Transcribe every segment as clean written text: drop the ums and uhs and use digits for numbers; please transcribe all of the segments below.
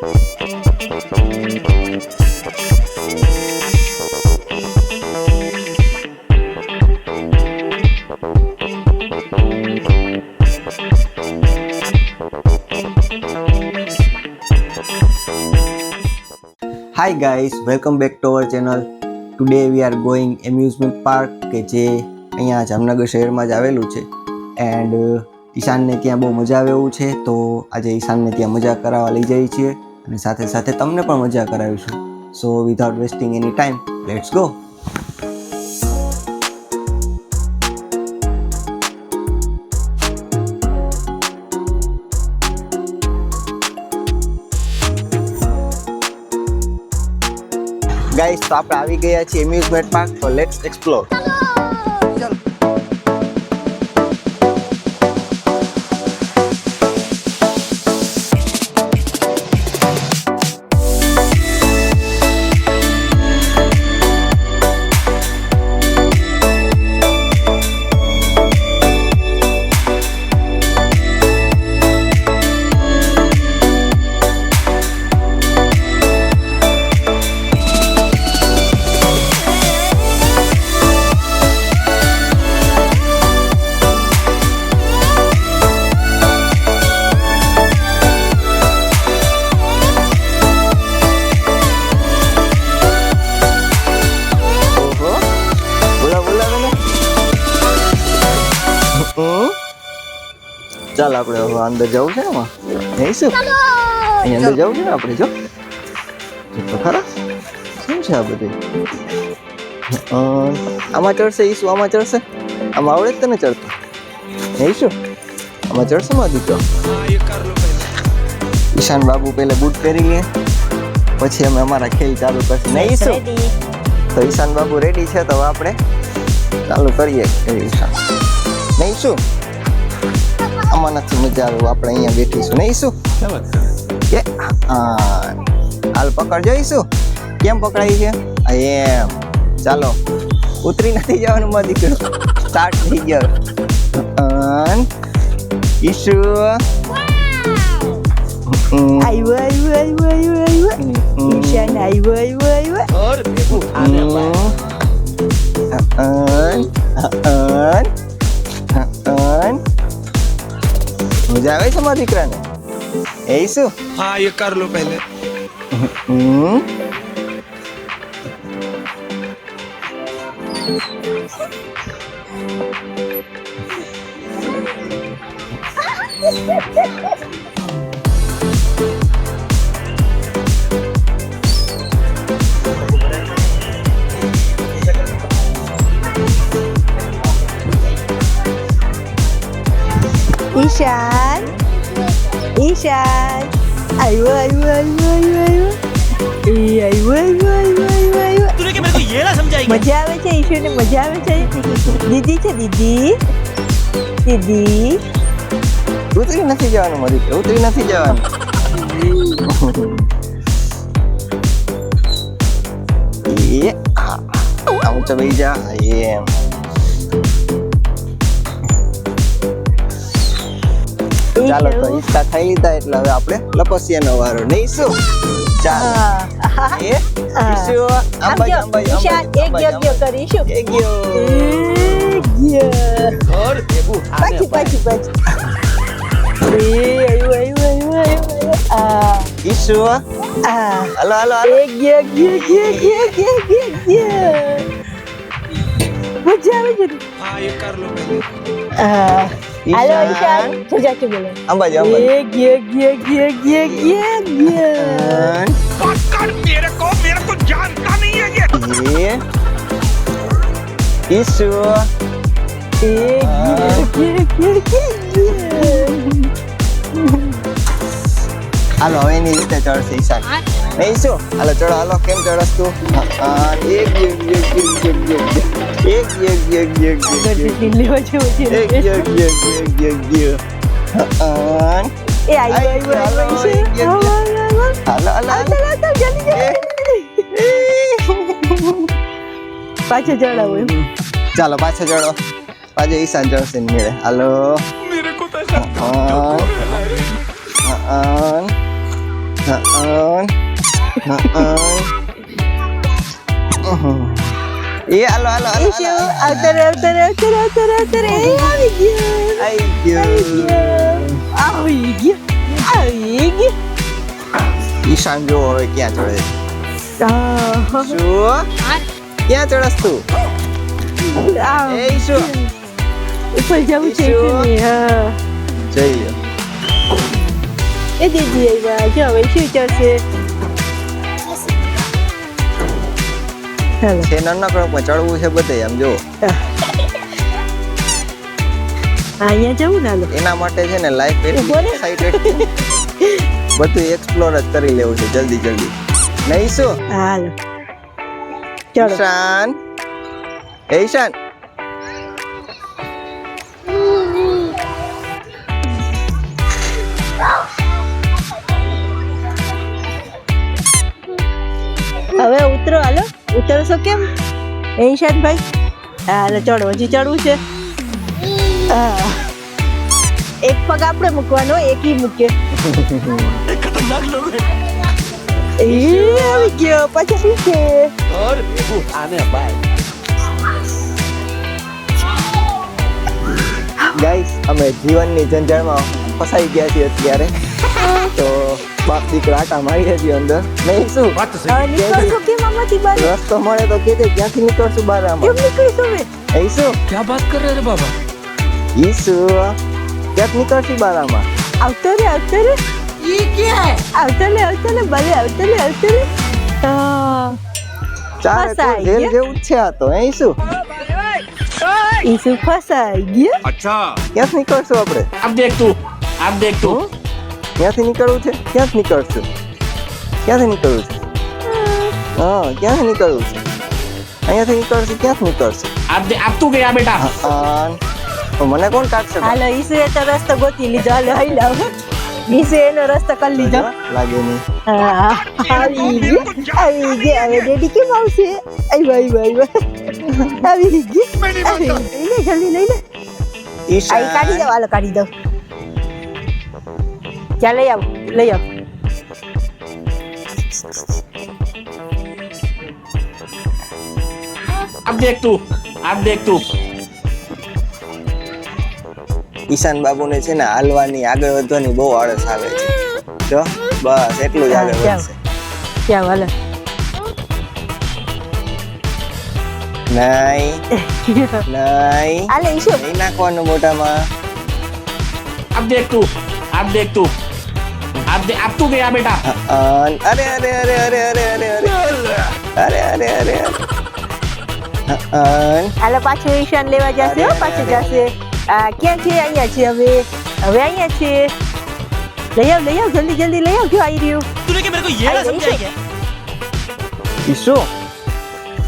Hi guys, welcome back to our channel. Today we are going amusement park કે જે અહીંયા જામનગર શહેરમાં જ આવેલું છે એન્ડ ઈશાનને ત્યાં બહુ મજા આવે એવું છે તો આજે ઈશાનને ત્યાં મજા કરાવવા લઈ જઈએ છીએ અને સાથે સાથે તમને પણ મજા કરાવીશું. So without wasting any time let's go. Guys તો આપણે આવી ગયા છીએ એમ્યુઝમેન્ટ પાર્ક, તો લેટ્સ એક્સપ્લોર. ચાલ આપણે હવે અંદર જવું છે ને, એમાં જઈશું. અહીંયા અંદર જવું છે ને આપણે. જો તો ખરા શું છે આ બધું. આમાં ચડશે ઈશું, આમાં ચડશે. આમાં આવડે જ તને ચડતો ઈશું? આમાં ચડશે માં દીકરો. ઈશાન બાબુ પહેલા બૂટ પહેરી લે, પછી અમે અમારા ખેલ ચાલુ કરશું ને ઈશું. તો ઈશાન બાબુ રેડી છે, તો આપણે ચાલુ કરીએ ઈશાન નહીં શું. આમાં નથી મજા આવે, આપણે અહીંયા બેઠીશું નહીં શું. હાલ પકડજો ઈશું. કેમ પકડાઈ છે એમ. ચાલો ઉતરી નથી જવાનું માં દીકરો, સ્ટાર્ટ થઈ ગયો. ઈશુ મજા આવે છે મારા દીકરાને એ શું. हाँ ये कर लो पहले. ईशान ईशान आयो आयो आयो आयो आयो आयो आयो आयो आयो आयो. तूने क्या मेरे को ये ना समझाएगी? मजा આવે છે ઈશુને, મજા આવે છે. દીદી છે દીદી, દીદી ઉતરી નથી જવાનું મારી દીકરો, ઉતરી નથી જવાનું. આમ ચડી જા એમ. ચાલો તો ઈચ્છા થઈ લીધા એટલે હવે આપણે લપસિયાનો વારો નહીં શું. ચાલો ઈશાન એક ગયો કરીશું. એક ગયો. और बेबू પાછી પાછી પાછી. આયો આયો આયો આયો. ઈશુ હાલો હાલો હાલો. એક ગયો ગયો ગયો ગયો ગયો ગયો. મજા આવે છે. हाँ ये कर लो पहले. हेलो ईशान सजा के बोलो. अंबाजी ये गया गया गया गया गया गया. पकड़ मेरे को जानता नहीं है ये. ईशु ये गया गया गया गया. હાલો હવે એની રીતે ચડશે ઈશાન નહીં શું. હાલો ચડો હાલો. કેમ ચડસ તું? એક એક એક એક એક એક દિલ્હી વચ્ચે વચ્ચે. એ આયો આયો આયો ઈશાન. હાલો હાલો જલ્દી જલ્દી. પાછો ચડાવો એમ. ચાલો પાછો ચડો. પાછો ઈશાન ચડશે ને મેળે. હાલો मेरे को तो ऐसा એ હાલો હાલો હાલો ઈશુ આવતર આવતર આવતર આવતર આવતર એ આવી ગયો આવી ગયો આવી ગયો ઈશાન જો હવે ક્યાં ચડે આહ, શું ક્યાં ચડસ તું આહ. એ ઈશુ ઉપર જવું છે ઈશુ. ઈશુને, હા જઈએ એ દીદી આવ્યા જો હવે શું ચડશે ચાલો છે નાનકડો પણ ચડવું છે બધે આમ જો અહીંયા જવું ને હાલો એના માટે છે ને લાઈફ ઉભો એટલી રે. એક્સાઇટેડ બધું એક્સપ્લોર જ કરી લેવું છે જલ્દી જલ્દી નહીં શું હાલો ચલો ઈશાન એ ઈશાન હવે ઉતરો હાલો ઉતરશો કેમ ભાઈ હાલો ચડો હજી ચડવું છે હા. એક પગ આપણે મૂકવાનો એક ઈ મૂકે એ આવી ગયો પછી છે ગાઈસ અમે જીવનની ઝંઝાળમાં ફસાઈ ગયા છીએ અત્યારે તો બાપ દીકરા આટા મારીએ છીએ અંદર નહીં શું નીકળશો કેમ આમાંથી બહાર રસ્તો મળે તો કે ક્યાંથી નીકળશું બહાર કેમ આમાં નીકળીશું હવે ઈસુ क्या बात कर रहे रे बाबा ઈસુ ક્યાંક નીકળશું બહાર આમાં આવતો રે આવતો રે આવતો લે ભલે આવતો લે હા ચાલે તો ફસાઈ જેલ ગયા. જેવું જ છે આ તો હે ઈસુ ઈસુ ફસાઈ ગયો अच्छा ક્યાંથી નીકળશું આપણે अब देख तू ક્યાંથી નીકળવું છે ક્યાંથી નીકળશું ક્યાંથી નીકળવું છે હા ક્યાંથી નીકળવું છે અહીંયાથી નીકળશું ક્યાંથી નીકળશું अब तू गया बेटा હા તો મને કોણ કાઢશે હાલો ઈસુએ તો રસ્તો ગોતી લીધો હાલો હાઈ લાવ ઈસુ એનો રસ્તો કરી લીધો લાગે નહીં હા, આવી ગયા હવે ડેડી કેમ આવશે આવ્યો આવી ગયા લઈ લે જલ્દી લઈ લે ઈશાન આઈ કાઢી દો હાલો કાઢી દો ચાલ લઈ આવ अब देख तू ઈશાન બાબુને છે ને હાલવાની આગળ વધવાની બહુ આળસ આવે છે જો બસ એટલું જ આગળ હા, વધશે ચાલ હાલો નહીં હાલે ઈશુ નહીં નાખવાનું મોઢામાં अब देख तू अब तू गया बेटा અરે અરે અરે અરે અરે અરે અરે અરે અરે હાલો પાછું ઈશાન લેવા જશે હો પાછું જશે ક્યાં છે અહીંયા છે હવે અહીંયા છે લઈ આવ જલ્દી જલ્દી લઈ આવ જો આવી રહ્યું तूने क्या मेरे को ये ना समझाई क्या ઈશુ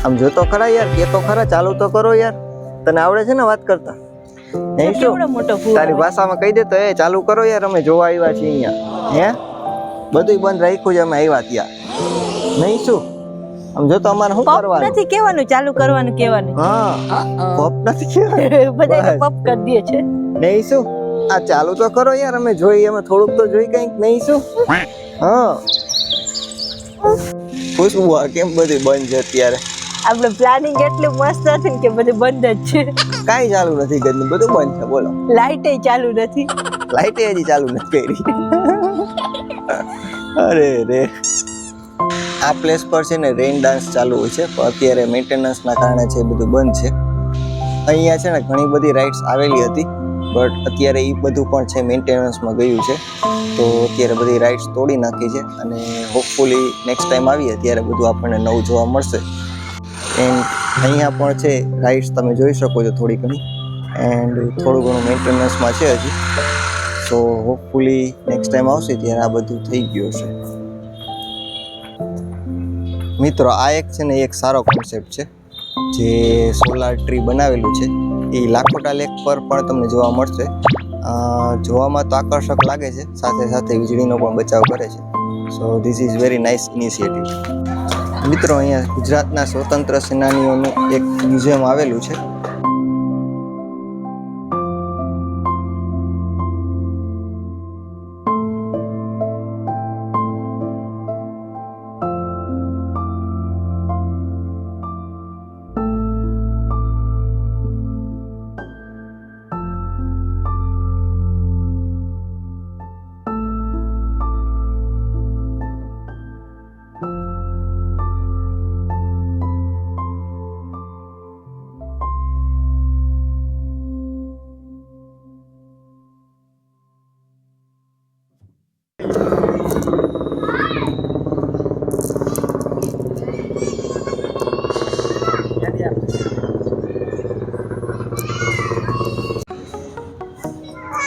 આમ જોતો ખરા યાર કે તો ખરા ચાલુ તો કરો યાર તને આવડે છે ને વાત કરતા નહીં ઈશુ કેવડો મોટો ફૂલ તારી ભાષામાં કહી દે તો એ ચાલુ કરો યાર અમે જોવા આવ્યા છીએ અહીંયા હે બધું બંધ રાખ્યું છે અમે આવ્યા ત્યાં નહીં શું આમ જો તો અમારે શું પપ કરવાનું નથી કહેવાનું ચાલુ કરવાનું કહેવાનું હા પપ નથી કહેવાનું બધા બસ. પપ કરી દે છે નહીં શું આ ચાલુ તો કરો યાર અમે જોઈએ અમે થોડુંક તો જોઈ કંઈક નહીં શું હા ખુશબુ આ કેમ બધી બંધ છે અત્યારે આપણે પ્લાનિંગ એટલું મસ્ત હતું ને કે બધું બંધ જ છે કાંઈ ચાલુ નથી કર્યું બધું બંધ છે બોલો લાઈટ ચાલુ નથી લાઈટ હજી ચાલુ નથી કરી અરે રે આ પ્લેસ પર છે ને રેઇન ડાન્સ ચાલુ હોય છે પણ અત્યારે મેન્ટેનન્સના કારણે છે એ બધું બંધ છે અહીંયા છે ને ઘણી બધી રાઇડ્સ આવેલી હતી બટ અત્યારે એ બધું પણ છે મેન્ટેનન્સમાં ગયું છે તો અત્યારે બધી રાઇડ્સ તોડી નાખી છે અને હોપફુલી નેક્સ્ટ ટાઈમ આવીએ ત્યારે બધું આપણને નવું જોવા મળશે એન્ડ અહીંયા પણ છે રાઇડ્સ તમે જોઈ શકો છો થોડી ઘણી એન્ડ થોડું ઘણું મેન્ટેનન્સમાં છે હજી સો હોપફુલી નેક્સ્ટ ટાઈમ આવશે ત્યારે આ બધું થઈ ગયું છે મિત્રો આ એક છે ને એક સારો કોન્સેપ્ટ છે જે સોલાર ટ્રી બનાવેલું છે એ લાખોટા લેક પર પણ તમને જોવા મળશે જોવામાં તો આકર્ષક લાગે છે સાથે સાથે વીજળીનો પણ બચાવ કરે છે so this is very nice initiative મિત્રો અહીંયા ગુજરાતના સ્વતંત્ર સેનાનીઓનું એક મ્યુઝિયમ આવેલું છે